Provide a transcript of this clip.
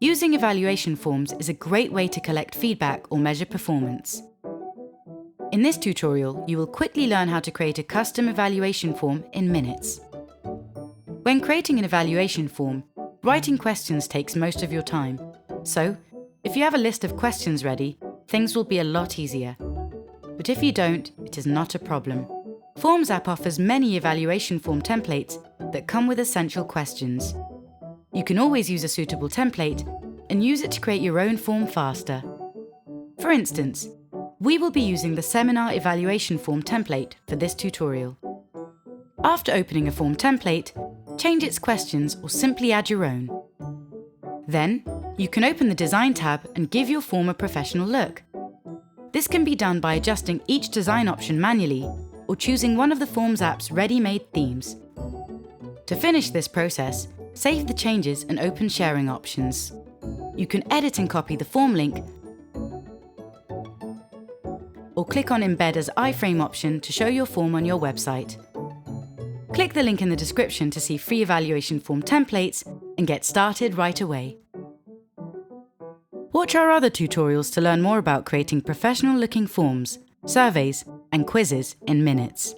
Using evaluation forms is a great way to collect feedback or measure performance. In this tutorial, you will quickly learn how to create a custom evaluation form in minutes. When creating an evaluation form, writing questions takes most of your time. So, if you have a list of questions ready, things will be a lot easier. But if you don't, it is not a problem. Forms app offers many evaluation form templates that come with essential questions. You can always use a suitable template and use it to create your own form faster. For instance, we will be using the seminar evaluation form template for this tutorial. After opening a form template, change its questions or simply add your own. Then, you can open the Design tab and give your form a professional look. This can be done by adjusting each design option manually or choosing one of the Forms app's ready-made themes. To finish this process, save the changes and open sharing options. You can edit and copy the form link or click on Embed as iframe option to show your form on your website. Click the link in the description to see free evaluation form templates and get started right away. Watch our other tutorials to learn more about creating professional-looking forms, surveys, and quizzes in minutes.